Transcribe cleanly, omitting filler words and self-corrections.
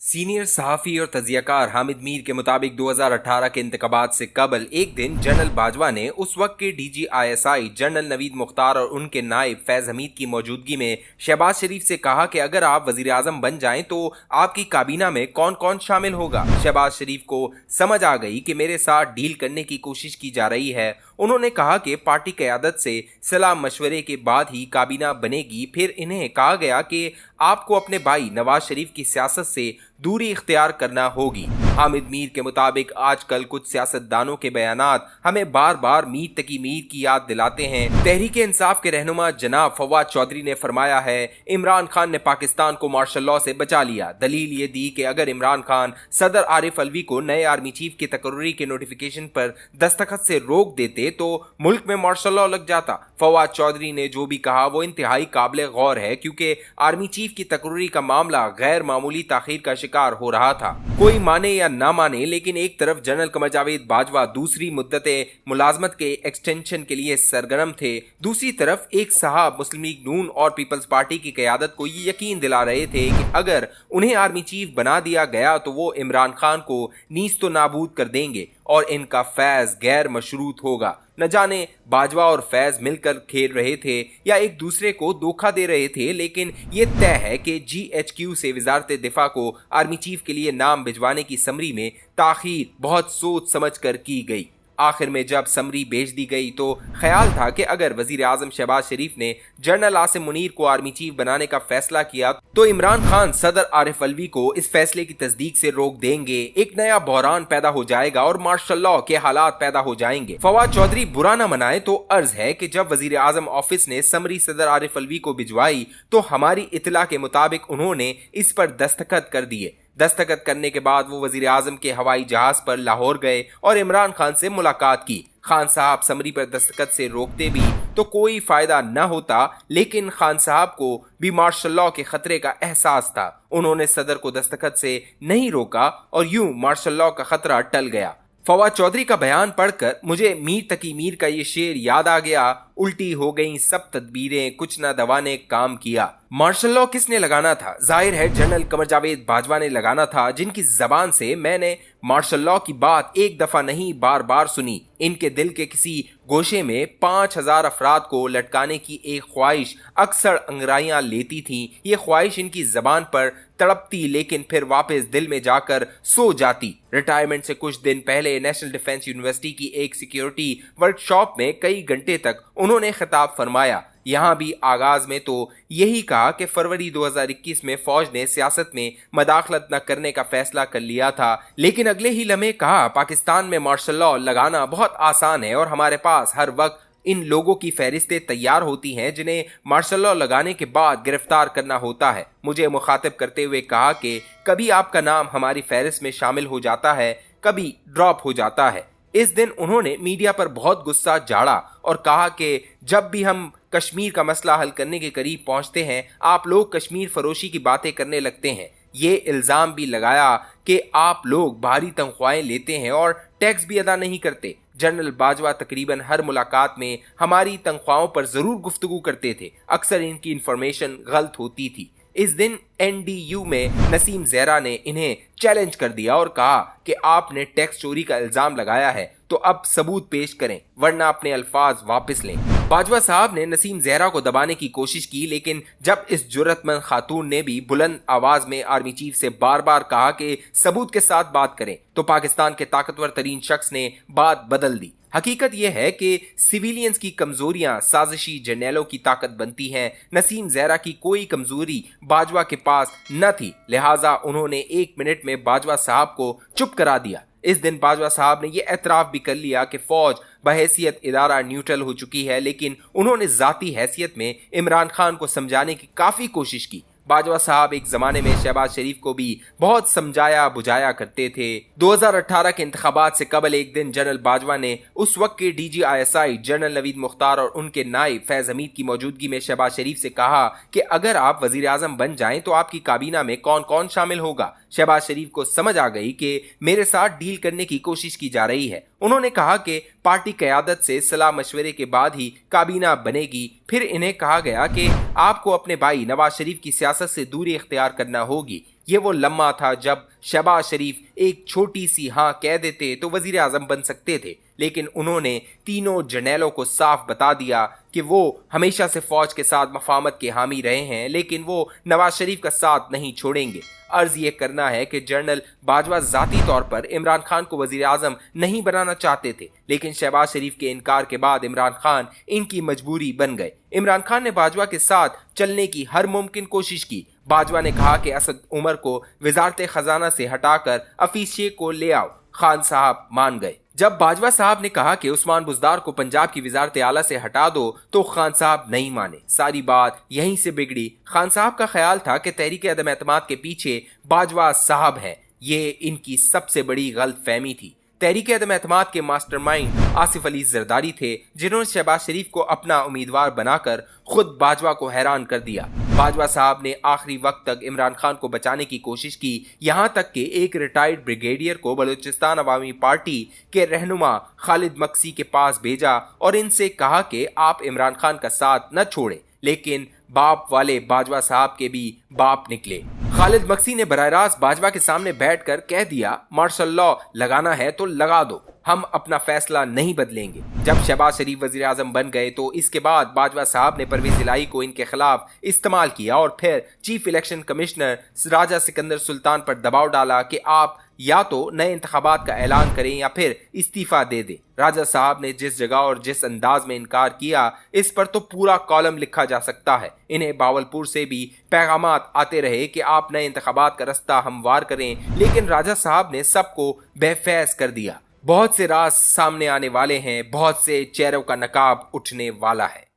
Senior सहाफ़ी और तजियाकार हामिद मीर के मुताबिक 2018 के इंतखाबात से कबल एक दिन जनरल बाजवा ने उस वक्त के DGISI जनरल नवीद मुख्तार और उनके नायब फैज़ हमीद की मौजूदगी में शहबाज शरीफ से कहा कि अगर आप वज़ीर आज़म बन जाएं तो आपकी काबीना में कौन कौन शामिल होगा। शहबाज शरीफ को समझ आ गई कि मेरे साथ डील करने की कोशिश की जा रही है। उन्होंने कहा कि पार्टी क़यादत से सलाह मशवरे के बाद ही काबीना बनेगी। फिर इन्हें कहा गया कि आपको अपने भाई नवाज शरीफ की सियासत से दूरी इख्तियार करना होगी। हामिद मीर के मुताबिक आजकल कुछ सियासतदानों के बयानात हमें बार बार मीर तकी मीर की याद दिलाते हैं। तहरीक इंसाफ के रहनुमा जनाब फवाद चौधरी ने फरमाया है, इमरान खान ने पाकिस्तान को मार्शल लॉ से बचा लिया। दलील ये दी कि अगर इमरान खान सदर आरिफ अलवी को नए आर्मी चीफ की तकर्री के नोटिफिकेशन पर दस्तखत से रोक देते तो मुल्क में मार्शल लॉ लग जाता। फवाद चौधरी ने जो भी कहा वो इंतहाई काबिल गौर है, क्योंकि आर्मी चीफ की तकर्री का मामला गैर मामूली ताखीर का शिकार हो रहा था। कोई माने या ना माने, लेकिन एक तरफ जनरल कमर जावेद बाजवा दूसरी मुद्दते मुलाजमत के एक्सटेंशन के लिए सरगर्म थे, दूसरी तरफ एक साहब मुस्लिम लीग नून और पीपल्स पार्टी की क़यादत को ये यकीन दिला रहे थे कि अगर उन्हें आर्मी चीफ बना दिया गया तो वो इमरान खान को नीस्तो नाबूद कर देंगे और इनका फैज़ गैर मशरूत होगा। न जाने बाजवा और फैज़ मिलकर खेल रहे थे या एक दूसरे को धोखा दे रहे थे, लेकिन ये तय है कि GHQ से वजारत दिफा को आर्मी चीफ के लिए नाम भिजवाने की समरी में ताखीर बहुत सोच समझ कर की गई। आखिर में जब समरी भेज दी गई तो ख्याल था कि अगर वजीर आजम शहबाज शरीफ ने जनरल आसिम मुनीर को आर्मी चीफ बनाने का फैसला किया तो इमरान खान सदर आरिफ अलवी को इस फैसले की तस्दीक से रोक देंगे। एक नया बहरान पैदा हो जाएगा और मार्शल लॉ के हालात पैदा हो जाएंगे। फवाद चौधरी बुरा न मनाए तो अर्ज है कि जब वजीर आजम ऑफिस ने समरी सदर आरिफ अलवी को भिजवाई तो हमारी इतला के मुताबिक उन्होंने इस पर दस्तखत कर दिए। दस्तखत करने के बाद वो वजीर आजम के हवाई जहाज पर लाहौर गए और इमरान खान से मुलाकात की। खान साहब समरी पर दस्तखत से रोकते भी तो कोई फायदा न होता, लेकिन खान साहब को भी मार्शल लॉ के खतरे का एहसास था। उन्होंने सदर को दस्तखत से नहीं रोका और यूं मार्शल लॉ का खतरा टल गया। फवाद चौधरी का बयान पढ़कर मुझे मीर तकी मीर का ये शेर याद आ गया, उल्टी हो गई सब तदबीरें, कुछ न दवा ने काम किया। मार्शल लॉ किसने लगाना था? जाहिर है जनरल कमर जावेद बाजवा ने लगाना था, जिनकी जबान से मैंने मार्शल लॉ की बात एक दफा नहीं बार बार सुनी। इनके दिल के किसी गोशे में 5000 अफराद को लटकाने की एक ख्वाहिश अक्सर अंगराइयां लेती थी। ये ख्वाहिश इनकी जबान पर तड़पती लेकिन फिर वापस दिल में जाकर सो जाती। रिटायरमेंट से कुछ दिन पहले नेशनल डिफेंस यूनिवर्सिटी की एक सिक्योरिटी वर्कशॉप में कई घंटे तक उन्होंने खिताब फरमाया। यहाँ भी आगाज में तो यही कहा कि फरवरी 2021 में फौज ने सियासत में मदाखलत न करने का फैसला कर लिया था, लेकिन अगले ही लम्हे कहा पाकिस्तान में मार्शल लॉ लगाना बहुत आसान है और हमारे पास हर वक्त इन लोगों की फहरिस्तें तैयार होती हैं जिन्हें मार्शल लॉ लगाने के बाद गिरफ्तार करना होता है। मुझे मुखातिब करते हुए कहा कि कभी आपका नाम हमारी फहरिस्त में शामिल हो जाता है, कभी ड्रॉप हो जाता है। इस दिन उन्होंने मीडिया पर बहुत गुस्सा झाड़ा और कहा कि जब भी हम कश्मीर का मसला हल करने के करीब पहुंचते हैं आप लोग कश्मीर फरोशी की बातें करने लगते हैं। ये इल्ज़ाम भी लगाया कि आप लोग भारी तनख्वाहें लेते हैं और टैक्स भी अदा नहीं करते। जनरल बाजवा तकरीबन हर मुलाकात में हमारी तनख्वाहों पर ज़रूर गुफ्तगू करते थे, अक्सर इनकी इन्फॉर्मेशन गलत होती थी। इस दिन NDU में नसीम ज़हरा ने इन्हें चैलेंज कर दिया और कहा कि आपने टैक्स चोरी का इल्ज़ाम लगाया है तो अब सबूत पेश करें वरना अपने अल्फाज वापस लें। बाजवा साहब ने नसीम ज़हरा को दबाने की कोशिश की, लेकिन जब इस जुर्रतमंद खातून ने भी बुलंद आवाज में आर्मी चीफ से बार बार कहा कि सबूत के साथ बात करें तो पाकिस्तान के ताकतवर तरीन शख्स ने बात बदल दी। हकीकत यह है कि सिविलियंस की कमजोरियां साजिशी जर्नैलों की ताकत बनती हैं। नसीम ज़हरा की कोई कमजोरी बाजवा के पास न थी, लिहाजा उन्होंने 1 मिनट में बाजवा साहब को चुप करा दिया। इस दिन बाजवा साहब ने यह एतराफ़ भी कर लिया कि फौज बहैसियत इदारा न्यूट्रल हो चुकी है, लेकिन उन्होंने ज़ाती हैसियत में इमरान खान को समझाने की काफ़ी कोशिश की। बाजवा साहब एक जमाने में शहबाज शरीफ को भी बहुत समझाया बुझाया करते थे। 2018 के इंतखाबात से कबल एक दिन जनरल बाजवा ने उस वक्त के DGISI जनरल नवीद मुख्तार और उनके नायब फैज़ हमीद की मौजूदगी में शहबाज शरीफ से कहा कि अगर आप वजीर आजम बन जाएं तो आपकी काबीना में कौन कौन शामिल होगा। शहबाज शरीफ को समझ आ गई कि मेरे साथ डील करने की कोशिश की जा रही है। उन्होंने कहा कि पार्टी क़यादत से सलाह मशवरे के बाद ही काबीना बनेगी। फिर इन्हें कहा गया कि आपको अपने भाई नवाज शरीफ की सियासत से दूरी इख्तियार करना होगी। یہ وہ لمحہ تھا جب شہباز شریف ایک چھوٹی سی ہاں کہہ دیتے تو وزیر اعظم بن سکتے تھے، لیکن انہوں نے تینوں جرنیلوں کو صاف بتا دیا کہ وہ ہمیشہ سے فوج کے ساتھ مفاہمت کے حامی رہے ہیں، لیکن وہ نواز شریف کا ساتھ نہیں چھوڑیں گے۔ عرض یہ کرنا ہے کہ جنرل باجوہ ذاتی طور پر عمران خان کو وزیر اعظم نہیں بنانا چاہتے تھے، لیکن شہباز شریف کے انکار کے بعد عمران خان ان کی مجبوری بن گئے۔ عمران خان نے باجوہ کے ساتھ چلنے کی ہر ممکن کوشش کی۔ باجوہ نے کہا کہ اسد عمر کو وزارت خزانہ سے ہٹا کر حفیظ شیخ کو لے آؤ۔ خان صاحب مان گئے۔ جب باجوہ صاحب نے کہا کہ عثمان بزدار کو پنجاب کی وزارت اعلیٰ سے ہٹا دو تو خان صاحب نہیں مانے۔ ساری بات یہیں سے بگڑی۔ خان صاحب کا خیال تھا کہ تحریک عدم اعتماد کے پیچھے باجوہ صاحب ہیں۔ یہ ان کی سب سے بڑی غلط فہمی تھی۔ تحریک عدم اعتماد کے ماسٹر مائنڈ آصف علی زرداری تھے، جنہوں نے شہباز شریف کو اپنا امیدوار بنا کر خود باجوہ کو حیران کر دیا۔ باجوہ صاحب نے آخری وقت تک عمران خان کو بچانے کی کوشش کی، یہاں تک کہ ایک ریٹائرڈ بریگیڈیئر کو بلوچستان عوامی پارٹی کے رہنما خالد مکسی کے پاس بھیجا اور ان سے کہا کہ آپ عمران خان کا ساتھ نہ چھوڑیں، لیکن باپ والے باجوہ صاحب کے بھی باپ نکلے۔ خالد مکسی نے براہ راست باجوہ کے سامنے بیٹھ کر کہہ دیا، مارشل لاء لگانا ہے تو لگا دو، ہم اپنا فیصلہ نہیں بدلیں گے۔ جب شہباز شریف وزیر اعظم بن گئے تو اس کے بعد باجوہ صاحب نے پرویز الہی کو ان کے خلاف استعمال کیا اور پھر چیف الیکشن کمشنر راجہ سکندر سلطان پر دباؤ ڈالا کہ آپ یا تو نئے انتخابات کا اعلان کریں یا پھر استعفیٰ دے دیں۔ راجہ صاحب نے جس جگہ اور جس انداز میں انکار کیا، اس پر تو پورا کالم لکھا جا سکتا ہے۔ انہیں باولپور سے بھی پیغامات آتے رہے کہ آپ نئے انتخابات کا رستہ ہموار کریں، لیکن راجہ صاحب نے سب کو بے فیض کر دیا۔ بہت سے راز سامنے آنے والے ہیں، بہت سے چہروں کا نقاب اٹھنے والا ہے۔